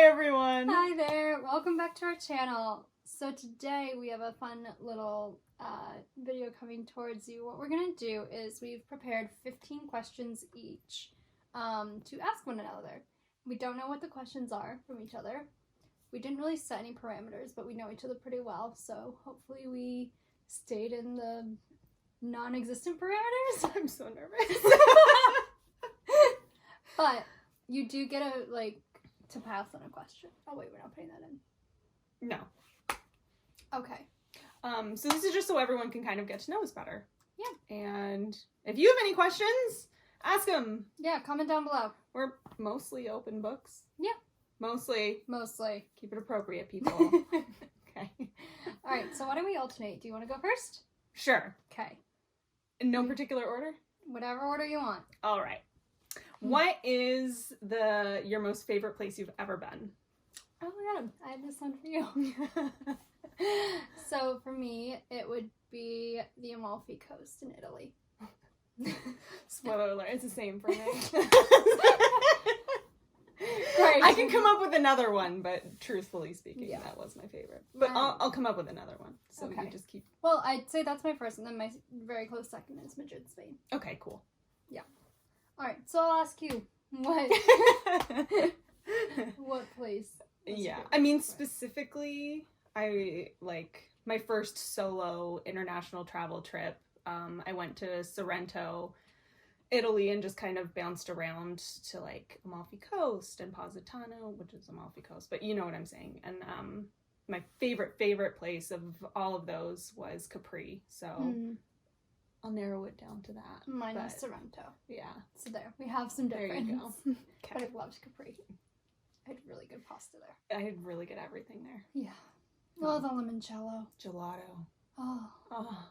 everyone! Hi there! Welcome back to our channel. So today we have a fun little video coming towards you. What we're going to do is we've prepared 15 questions each to ask one another. We don't know what the questions are from each other. We didn't really set any parameters, but we know each other pretty well, so hopefully we stayed in the non-existent parameters. I'm so nervous. But you do get to pass on a question. Oh wait, we're not putting that in. No. Okay. So this is just so everyone can kind of get to know us better. Yeah. And if you have any questions, ask them. Yeah, comment down below. We're mostly open books. Yeah. Mostly. Keep it appropriate, people. Okay. Alright, so why don't we alternate? Do you want to go first? Sure. Okay. In no particular order? Whatever order you want. Alright. What is your most favorite place you've ever been? Oh my god, I have this one for you. So for me, it would be the Amalfi Coast in Italy. Spoiler alert, it's the same for me. Right. I can come up with another one, but truthfully speaking, Yeah. that was my favorite. But I'll come up with another one. So Okay. you just keep... Well, I'd say that's my first, and then my very close second is Madrid, Spain. Okay, cool. Yeah. Alright, so I'll ask you, what place? Yeah, I mean, specifically, I my first solo international travel trip. I went to Sorrento, Italy, and just kind of bounced around to Amalfi Coast and Positano, which is Amalfi Coast, but you know what I'm saying. And my favorite place of all of those was Capri, so I'll narrow it down to that. Mine was Sorrento. Yeah. So there, we have some difference. There you go. But I loved Capri. I had really good pasta there. I had really good everything there. Yeah. Oh, the limoncello. Gelato. Oh.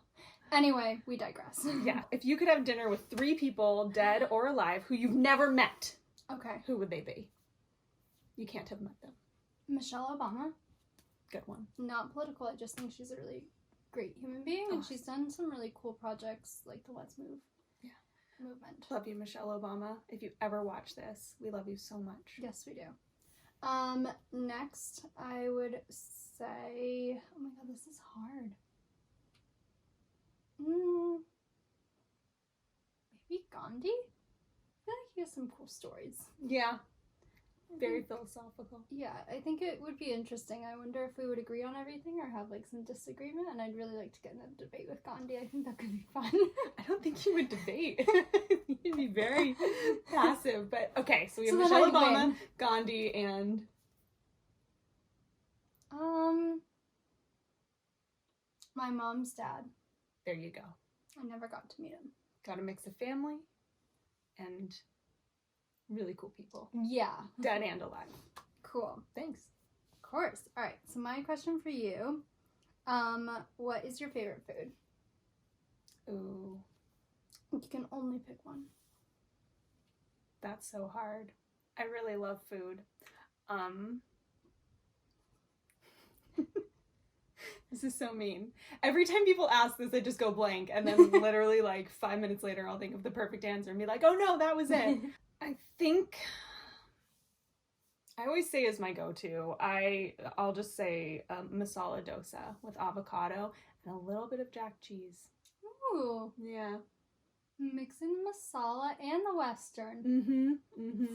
Anyway, we digress. Yeah. If you could have dinner with 3 people, dead or alive, who you've never met, okay, who would they be? You can't have met them. Michelle Obama. Good one. Not political. I just think she's a really great human being, and she's done some really cool projects like the Let's Move movement. Love you, Michelle Obama. If you ever watch this, we love you so much. Yes, we do. Next, I would say, oh my god, this is hard. Maybe Gandhi? I feel like he has some cool stories. Yeah. Very philosophical. Yeah, I think it would be interesting. I wonder if we would agree on everything or have some disagreement, and I'd really like to get in a debate with Gandhi. I think that could be fun. I don't think you would debate. You'd be very passive, but okay, so we have So Michelle Obama, Gandhi, and... my mom's dad. There you go. I never got to meet him. Got a mix of family and really cool people. Yeah. Dead and alive. Cool. Thanks. Of course. Alright, so my question for you, what is your favorite food? Ooh. You can only pick one. That's so hard. I really love food. This is so mean. Every time people ask this, I just go blank, and then literally 5 minutes later, I'll think of the perfect answer and be like, oh no, that was it. I think I always say is my go-to. I'll just say masala dosa with avocado and a little bit of jack cheese. Ooh. Yeah. Mixing the masala and the western.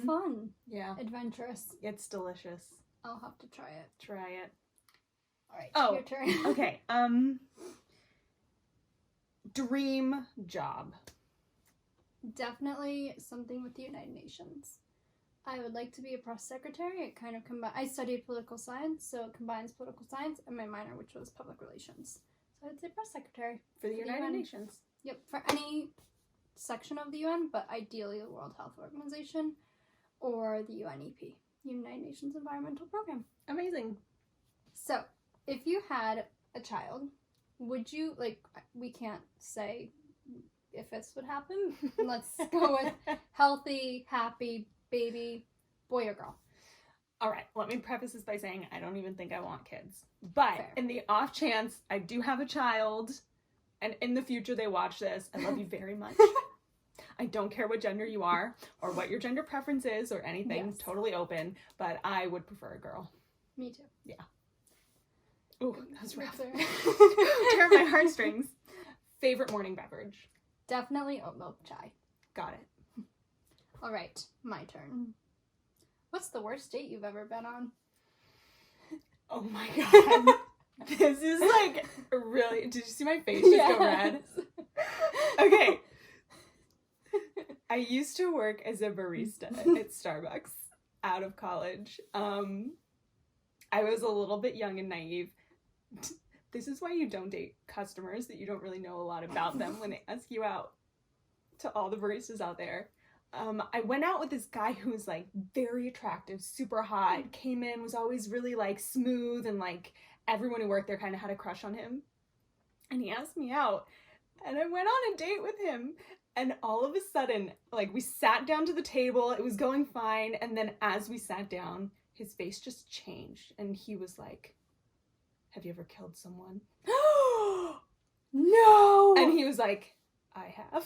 Fun. Yeah. Adventurous. It's delicious. I'll have to try it. Try it. Alright, your turn. Okay. Dream job. Definitely something with the United Nations. I would like to be a press secretary. It kind of I studied political science, so it combines political science and my minor, which was public relations. So I'd say press secretary. For the United Nations. Yep, for any section of the UN, but ideally the World Health Organization or the UNEP, United Nations Environmental Program. Amazing. So, if you had a child, would you, we can't say if this would happen. Let's go with healthy, happy baby, boy or girl. All right, let me preface this by saying I don't even think I want kids. But Fair. In the off chance I do have a child, and in the future they watch this, I love you very much. I don't care what gender you are or what your gender preference is or anything. Yes. Totally open, but I would prefer a girl. Me too. Yeah. Ooh, that's rough. Tear Tear my heartstrings. Favorite morning beverage? Definitely oat milk chai. Got it. All right, my turn. What's the worst date you've ever been on? Oh my god. This is like really. Did you see my face just go red? Okay. I used to work as a barista at Starbucks out of college. I was a little bit young and naive. This is why you don't date customers that you don't really know a lot about them when they ask you out. To all the baristas out there. I went out with this guy who was like very attractive, super hot, came in, was always really like smooth, and like everyone who worked there kind of had a crush on him. And he asked me out, and I went on a date with him, and all of a sudden, like, we sat down to the table, it was going fine, and then as we sat down, his face just changed, and he was like, "Have you ever killed someone?" No! And he was like, "I have."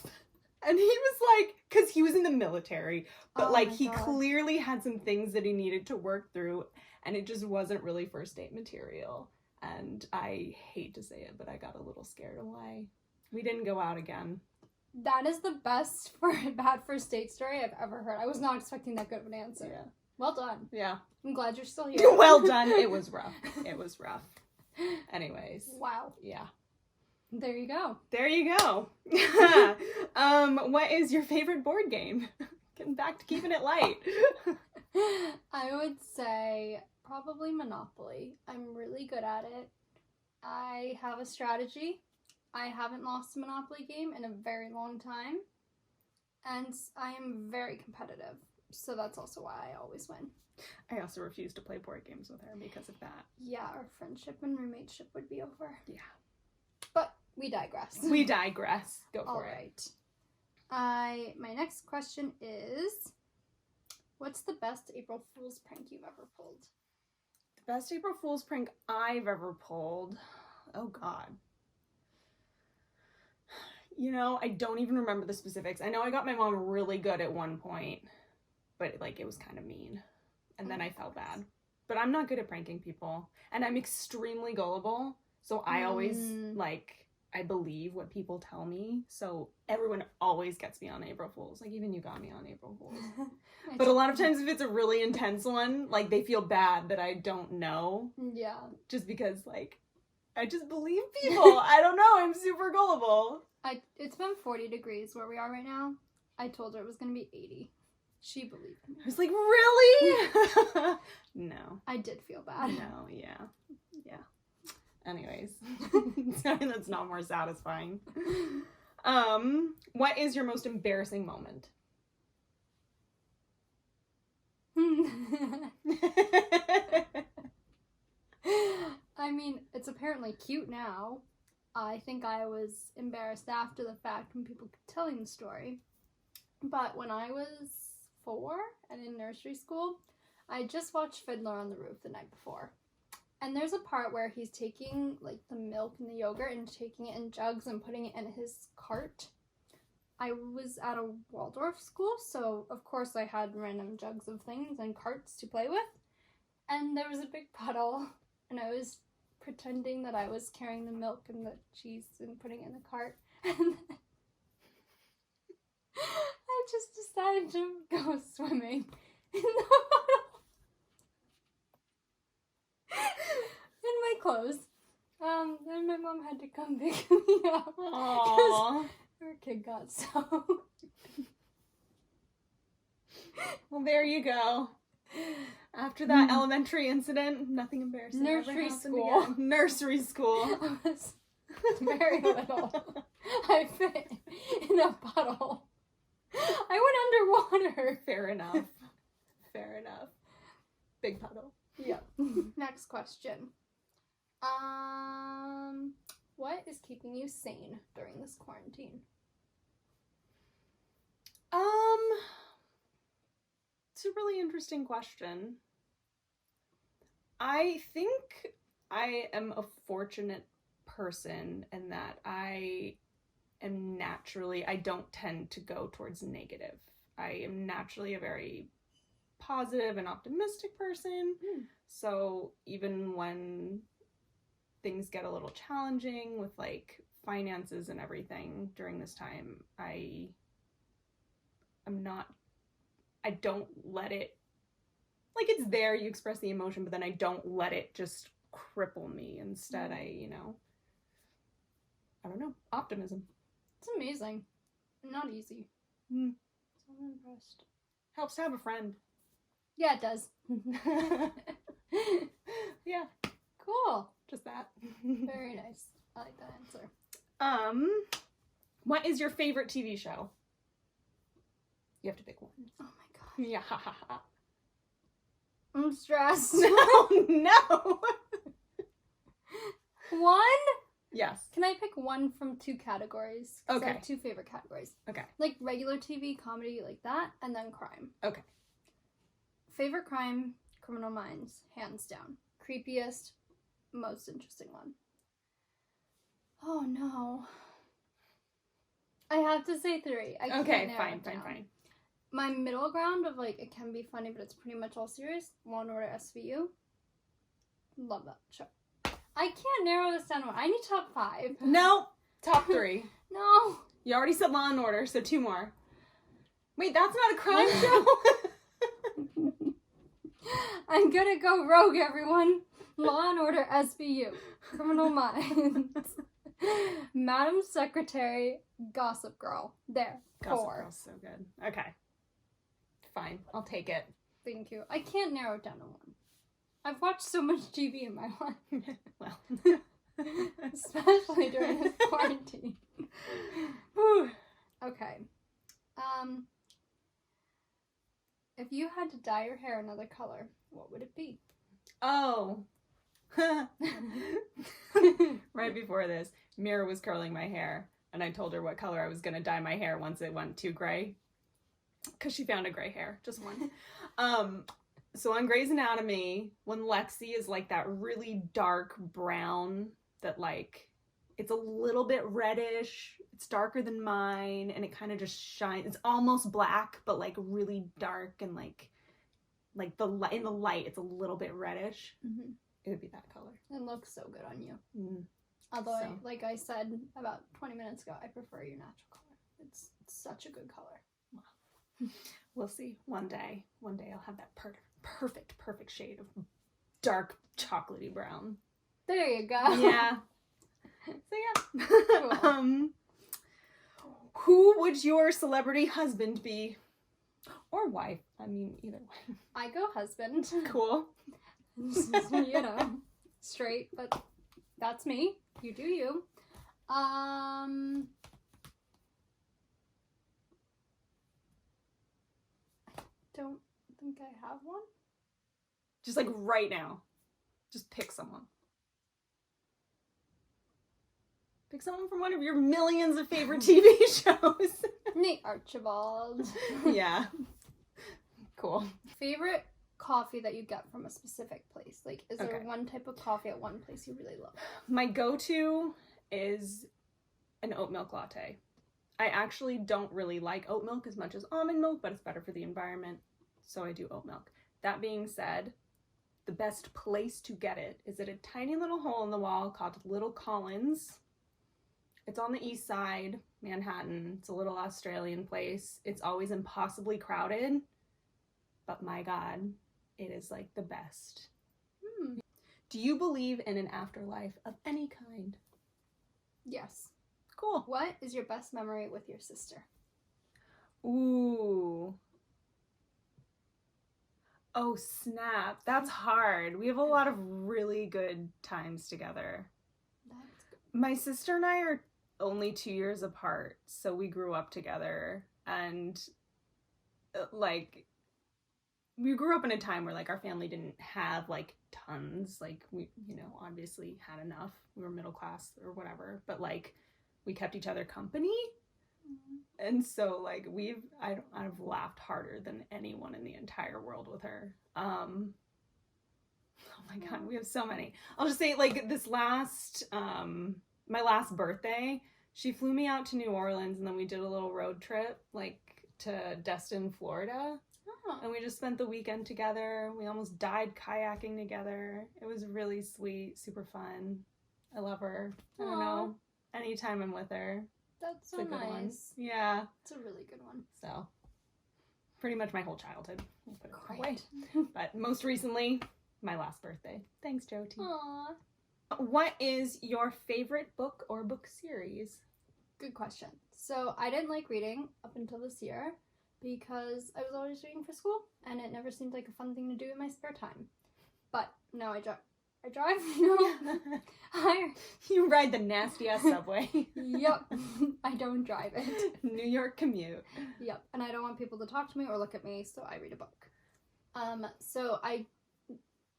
And he was like, because he was in the military, but like he clearly had some things that he needed to work through, and it just wasn't really first date material. And I hate to say it, but I got a little scared away. We didn't go out again. That is the best bad first date story I've ever heard. I was not expecting that good of an answer. Yeah. Well done. Yeah. I'm glad you're still here. Well done. It was rough. It was rough. Anyways. Wow. Yeah. There you go. There you go. What is your favorite board game? Getting back to keeping it light. I would say probably Monopoly. I'm really good at it. I have a strategy. I haven't lost a Monopoly game in a very long time. And I am very competitive. So that's also why I always win. I also refuse to play board games with her because of that. Yeah, our friendship and roommateship would be over. Yeah. But we digress. We digress. Go for it. All right. My next question is, what's the best April Fool's prank you've ever pulled? The best April Fool's prank I've ever pulled? Oh, God. You know, I don't even remember the specifics. I know I got my mom really good at one point, but like it was kind of mean. And then I felt bad. But I'm not good at pranking people. And I'm extremely gullible. So I always, like, I believe what people tell me. So everyone always gets me on April Fools. Like, even you got me on April Fools. But a lot of times if it's a really intense one, like, they feel bad that I don't know. Yeah. Just because, like, I just believe people. I don't know. I'm super gullible. It's been 40 degrees where we are right now. I told her it was going to be 80. She believed me. I was like, really? No. I did feel bad. No, yeah. Yeah. Anyways. That's not more satisfying. What is your most embarrassing moment? I mean, it's apparently cute now. I think I was embarrassed after the fact when people kept telling the story. But when I was 4 and in nursery school, I just watched Fiddler on the Roof the night before. And there's a part where he's taking like the milk and the yogurt and taking it in jugs and putting it in his cart. I was at a Waldorf school, so of course I had random jugs of things and carts to play with. And there was a big puddle, and I was pretending that I was carrying the milk and the cheese and putting it in the cart. And I just decided to go swimming in the puddle. In my clothes. Then my mom had to come pick me up. Aww. Her kid got soaked. Well, there you go. After that elementary incident, nothing embarrassing Nursery ever happened school. again. Nursery school. I was very little. I fit in a puddle. I went underwater. Fair enough. Fair enough. Big puddle. Yep. Next question. What is keeping you sane during this quarantine? It's a really interesting question. I think I am a fortunate person in that I am naturally, I don't tend to go towards negative. I am naturally a very positive and optimistic person. So even when things get a little challenging with like finances and everything during this time, I don't let it, like, it's there, you express the emotion, but then I don't let it just cripple me. Instead, I don't know, optimism. It's amazing. Not easy. So I'm impressed. Helps to have a friend. Yeah, it does. Yeah. Cool. Just that. Very nice. I like that answer. What is your favorite TV show? You have to pick one. Oh my god. Yeah. I'm stressed. No. One? Yes. Can I pick one from two categories? 'Cause I Okay. have two favorite categories. Okay. Like regular TV, comedy, like that, and then crime. Okay. Favorite crime, Criminal Minds, hands down. Creepiest, most interesting one. Oh no. I have to say three. I can't narrow it down. Fine. My middle ground of like, it can be funny, but it's pretty much all serious. Law and Order SVU. Love that show. I can't narrow this down to one. I need top 5. No. Top 3. No. You already said Law and Order, so 2 more. Wait, that's not a crime show? I'm gonna go rogue, everyone. Law and Order SVU. Criminal Minds. Madam Secretary. Gossip Girl. There. Gossip 4. Girl's so good. Okay. Fine. I'll take it. Thank you. I can't narrow it down to one. I've watched so much TV in my life. Well. Especially during this quarantine. Okay. If you had to dye your hair another color, what would it be? Oh. Right before this, Mira was curling my hair, and I told her what color I was going to dye my hair once it went too gray. Because she found a gray hair. Just one. So on Grey's Anatomy, when Lexi is like that really dark brown that like, it's a little bit reddish, it's darker than mine, and it kind of just shines. It's almost black, but like really dark, and like in the light, it's a little bit reddish. Mm-hmm. It would be that color. It looks so good on you. Mm. Although, So. like I said about 20 minutes ago, I prefer your natural color. It's such a good color. Wow. We'll see. One day I'll have that perfect shade of dark chocolatey brown. There you go. Yeah. So yeah. Cool. Who would your celebrity husband be? Or wife. I mean, either way. I go husband. Cool. You know, straight, but that's me. You do you. Don't think I have one. Just like right now. Just pick someone. Pick someone from one of your millions of favorite TV shows. Nate Archibald. Yeah. Cool. Favorite coffee that you get from a specific place? Like, is there Okay. one type of coffee at one place you really love? My go-to is an oat milk latte. I actually don't really like oat milk as much as almond milk, but it's better for the environment, so I do oat milk. That being said, the best place to get it is at a tiny little hole in the wall called Little Collins. It's on the east side, Manhattan. It's a little Australian place. It's always impossibly crowded, but my God, it is like the best. Do you believe in an afterlife of any kind? Yes. Cool. What is your best memory with your sister? Ooh. Oh, snap. That's hard. We have a lot of really good times together. That's good. My sister and I are only 2 years apart, so we grew up together, and like, we grew up in a time where like our family didn't have like tons, like we, you know, obviously had enough. We were middle class or whatever, but like we kept each other company. And so like I've laughed harder than anyone in the entire world with her. Oh my God, we have so many. I'll just say like this last, my last birthday, She flew me out to New Orleans, and then we did a little road trip, like, to Destin, Florida. Oh. And we just spent the weekend together. We almost died kayaking together. It was really sweet, super fun. I love her. I don't know. Anytime I'm with her. That's so It's a good nice. one. Yeah. It's a really good one. So, pretty much my whole childhood. We'll put it that way. Great. But most recently, my last birthday. Thanks, Jyoti. Aw. What is your favorite book or book series? Good question. So I didn't like reading up until this year because I was always reading for school and it never seemed like a fun thing to do in my spare time. But now I drive. You ride the nasty ass subway. Yep. I don't drive it. New York commute. Yep. And I don't want people to talk to me or look at me, so I read a book. So I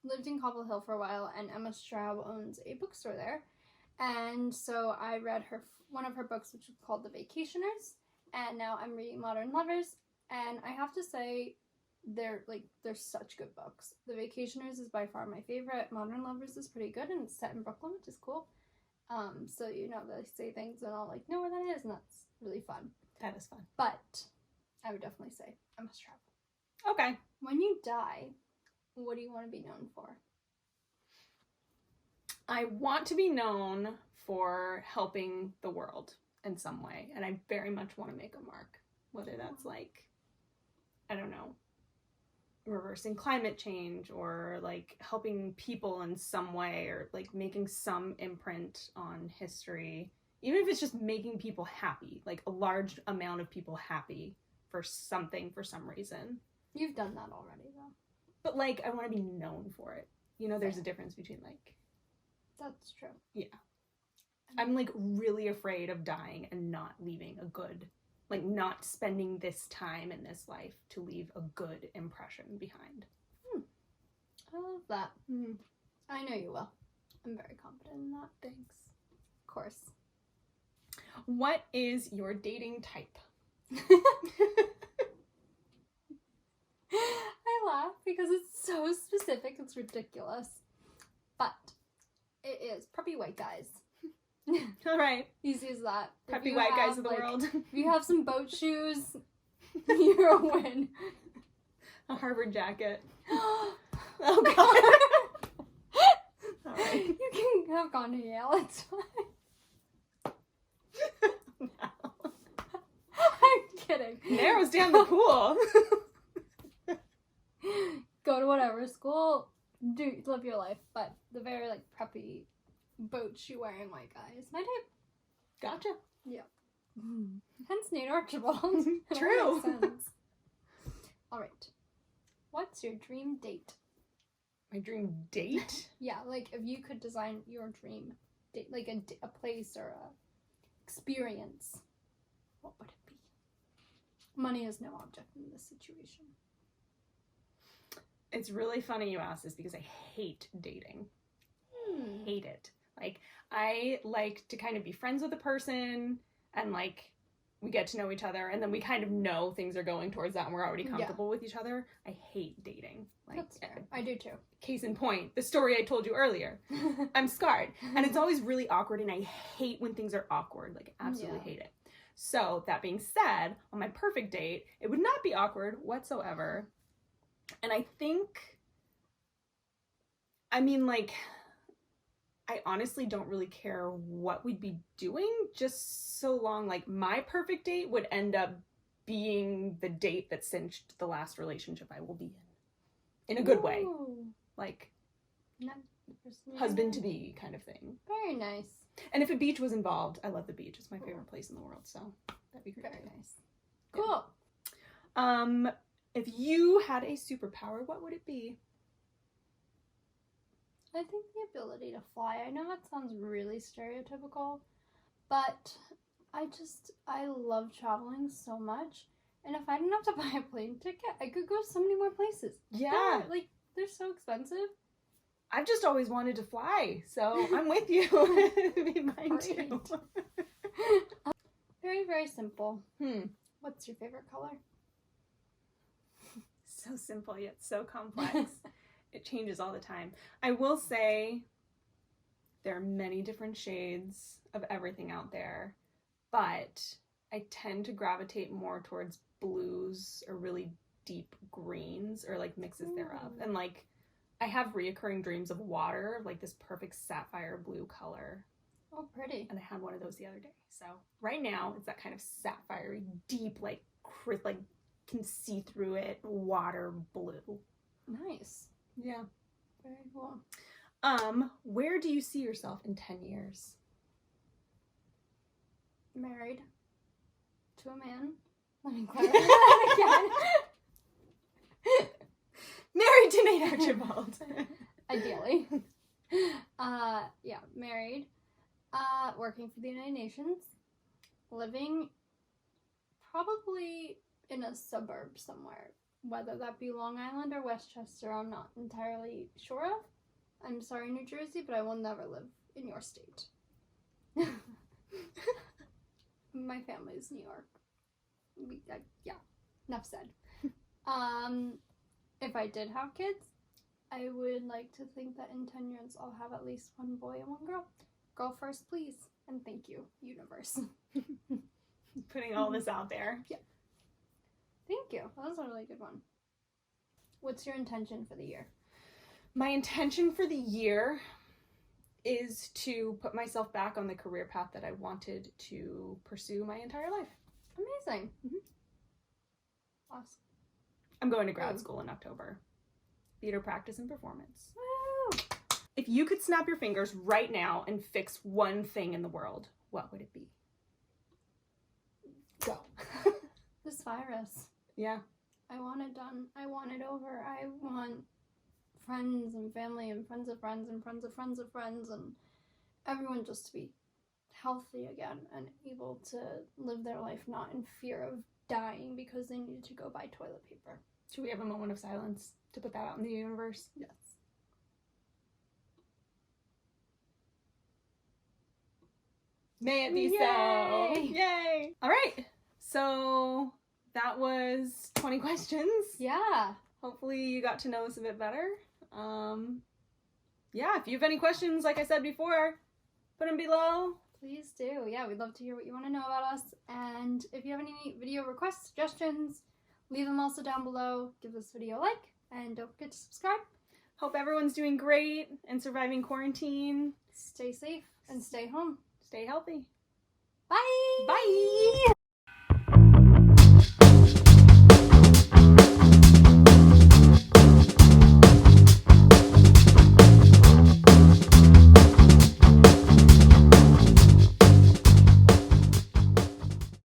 lived in Cobble Hill for a while, and Emma Straub owns a bookstore there. And so I read one of her books, which is called The Vacationers, and now I'm reading Modern Lovers, and I have to say they're such good books. The Vacationers is by far my favorite. Modern Lovers is pretty good, and it's set in Brooklyn, which is cool. So they say things and I'll know where that is, and that's really fun. That is fun. But I would definitely say Emma Straub. Okay. When you die, what do you want to be known for? I want to be known for helping the world in some way, and I very much want to make a mark. Whether that's I don't know, reversing climate change or helping people in some way or making some imprint on history. Even if it's just making people happy, a large amount of people happy for something, for some reason. You've done that already, though. But I want to be known for it. There's a difference between That's true. Yeah. I'm really afraid of dying and not leaving a good, not spending this time in this life to leave a good impression behind. I love that. I know you will. I'm very confident in that. Thanks. Of course. What is your dating type? I laugh because it's so specific, it's ridiculous. But it is preppy white guys. All right. Easy as that. Preppy white guys of the world. If you have some boat shoes, you're a win. A Harvard jacket. Oh, God. All right. You can have gone to Yale, it's fine. No. I'm kidding. Narrows down the pool. Go to whatever school, live your life, but the very preppy boat shoe wearing white guy is my type. Gotcha. Yeah. Hence Nate Archibald. True. All right. What's your dream date? My dream date? Yeah, if you could design your dream date, a place or a experience, what would it be? Money is no object in this situation. It's really funny you ask this because I hate dating. Hate it. I like to kind of be friends with a person and we get to know each other and then we kind of know things are going towards that and we're already comfortable with each other. I hate dating. That's fair. I do too. Case in point, the story I told you earlier. I'm scarred. And it's always really awkward and I hate when things are awkward. Absolutely hate it. So that being said, on my perfect date, it would not be awkward whatsoever. And I think, I honestly don't really care what we'd be doing, just so long, my perfect date would end up being the date that cinched the last relationship I will be in a good way. Husband-to-be kind of thing. Very nice. And if a beach was involved, I love the beach. It's my favorite place in the world, so that'd be great. Very nice. Cool. If you had a superpower, what would it be? I think the ability to fly. I know that sounds really stereotypical, but I love traveling so much. And if I didn't have to buy a plane ticket, I could go so many more places. Yeah. They're so expensive. I've just always wanted to fly, so I'm with you. It'd be mine too. Very, very simple. What's your favorite color? So simple yet so complex. It changes all the time. I will say there are many different shades of everything out there. but I tend to gravitate more towards blues or really deep greens or like mixes thereof. And like I have reoccurring dreams of water, like this perfect sapphire blue color. Oh, pretty. And I had one of those the other day. So right now it's that kind of sapphire deep, like can see through it water blue. Nice. Yeah. Very cool. Where do you see yourself in 10 years? Married to a man. Let me clarify that again. Married to Nate Archibald. Ideally. Yeah, married. Working for the United Nations. Living probably in a suburb somewhere. Whether that be Long Island or Westchester, I'm not entirely sure of. I'm sorry, New Jersey, but I will never live in your state. My family's New York. Yeah, enough said. If I did have kids, I would like to think that in 10 years I'll have at least one boy and one girl. Girl first, please. And thank you, universe. Putting all this out there. Yeah. Thank you. That was a really good one. What's your intention for the year? My intention for the year is to put myself back on the career path that I wanted to pursue my entire life. Amazing. Awesome. I'm going to grad school in October. Theater practice and performance. Woo! If you could snap your fingers right now and fix one thing in the world, what would it be? Go. This virus. Yeah. I want it done. I want it over. I want friends and family and friends of friends and friends of friends of friends and everyone just to be healthy again and able to live their life not in fear of dying because they needed to go buy toilet paper. Should we have a moment of silence to put that out in the universe? Yes. May it be so. Yay! All right. So that was 20 questions. Yeah. Hopefully you got to know us a bit better. Yeah, if you have any questions, like I said before, put them below. Please do. Yeah, we'd love to hear what you want to know about us. And if you have any video requests, suggestions, leave them also down below. Give this video a like and don't forget to subscribe. Hope everyone's doing great and surviving quarantine. Stay safe and stay home. Stay healthy. Bye! Bye!